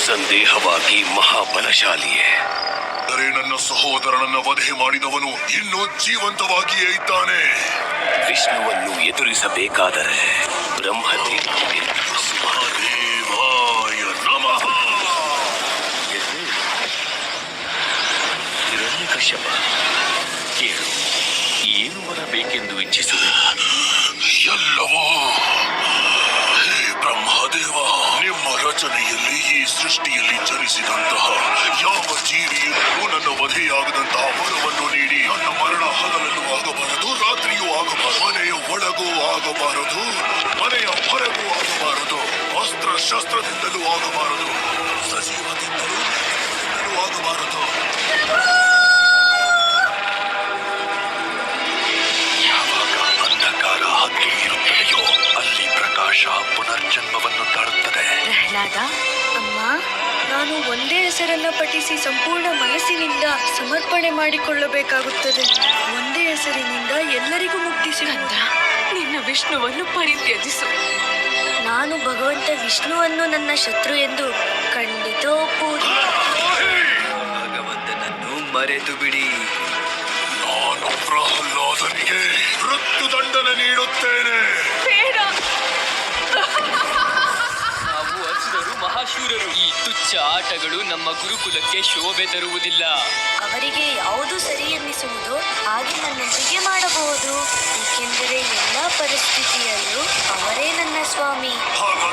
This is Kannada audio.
ನಿಸ್ಸಂದೇಹವಾಗಿ ಮಹಾಬಲಶಾಲಿಯೇ. ಆದರೆ ನನ್ನ ಸಹೋದರನನ್ನ ವಧೆ ಮಾಡಿದವನು ಇನ್ನೂ ಜೀವಂತವಾಗಿಯೇ ಇದ್ದಾನೆ. ವಿಷ್ಣುವನ್ನು ಎದುರಿಸಬೇಕಾದರೆ ಬ್ರಹ್ಮದೇವನಿಗೆ ದೇವಾಯ ನಮಃ. ಹಿರಣ್ಯಕಶ್ಯಪ, ಕೇಳು, ಏನು ಬರಬೇಕೆಂದು ಇಚ್ಛಿಸುವೆ? ಎಲ್ಲವೋ ಹೇ ಬ್ರಹ್ಮದೇವ, ನಿಮ್ಮ ರಚನೆಯಲ್ಲಿ ಈ ಸೃಷ್ಟಿಯಲ್ಲಿ ಚರಿಸಿದಂತಹ ಯಾವ ಜೀವಿಯೂ ನನ್ನ ವಧೆಯಾಗದಂತಹ ವರವನ್ನು ನೀಡಿ ನನ್ನ ಮರಣ ಹಗಲಲ್ಲೂ ಆಗಬಾರದು, ರಾತ್ರಿಯೂ ಆಗಬಾರದು, ಮನೆಯ ಒಳಗೂ ಆಗಬಾರದು, ಮನೆಯ ಹೊರಗೂ ಆಗಬಾರದು, ಅಸ್ತ್ರ ಶಸ್ತ್ರದಿಂದಲೂ ಆಗಬಾರದು, ಸಜೀವದಿಂದಲೂ ಆಗಬಾರದು. ಯಾವಾಗ ಅಂಧಕಾರ ಹತ್ತು ಇರುತ್ತದೆಯೋ ಅಲ್ಲಿ ಪ್ರಕಾಶ ಪುನರ್ಜನ್ಮವನ್ನು ತಾಳುತ್ತದೆ. ಪ್ರಹ್ಲಾದ, ಅಮ್ಮ, ನಾನು ಒಂದೇ ಹೆಸರನ್ನ ಪಠಿಸಿ ಸಂಪೂರ್ಣ ಮನಸ್ಸಿನಿಂದ ಸಮರ್ಪಣೆ ಮಾಡಿಕೊಳ್ಳಬೇಕಾಗುತ್ತದೆ. ಒಂದೇ ಹೆಸರಿನಿಂದ ಎಲ್ಲರಿಗೂ ಮುಕ್ತಿ ಸಿಗಂದ. ನಿನ್ನ ವಿಷ್ಣುವನ್ನು ಪರಿತ್ಯಜಿಸು. ನಾನು ಭಗವಂತ ವಿಷ್ಣುವನ್ನು ನನ್ನ ಶತ್ರು ಎಂದು ಖಂಡಿತ ಒಪ್ಪುವುದಿಲ್ಲ. ಭಗವಂತನನ್ನು ಮರೆತು ಬಿಡಿ. ನಾನು ಪ್ರಹ್ಲಾದನಿಗೆ ಮೃತ್ಯುದಂಡನೆ ನೀಡುತ್ತೇನೆ. ಬೇಡ. ನಾವು ಅಸುರರು ಮಹಾಶೂರರು. ಈ ತುಚ್ಛ ಆಟಗಳು ನಮ್ಮ ಗುರುಕುಲಕ್ಕೆ ಶೋಭೆ ತರುವುದಿಲ್ಲ. ಅವರಿಗೆ ಯಾವುದು ಸರಿ ಎನ್ನಿಸುವುದೋ ಹಾಗೆ ನನ್ನೊಂದಿಗೆ ಮಾಡಬಹುದು, ಏಕೆಂದರೆ ಎಲ್ಲ ಪರಿಸ್ಥಿತಿಯಲ್ಲೂ ಅವರೇ ನನ್ನ ಸ್ವಾಮಿ. ಹಾಗಾದರೆ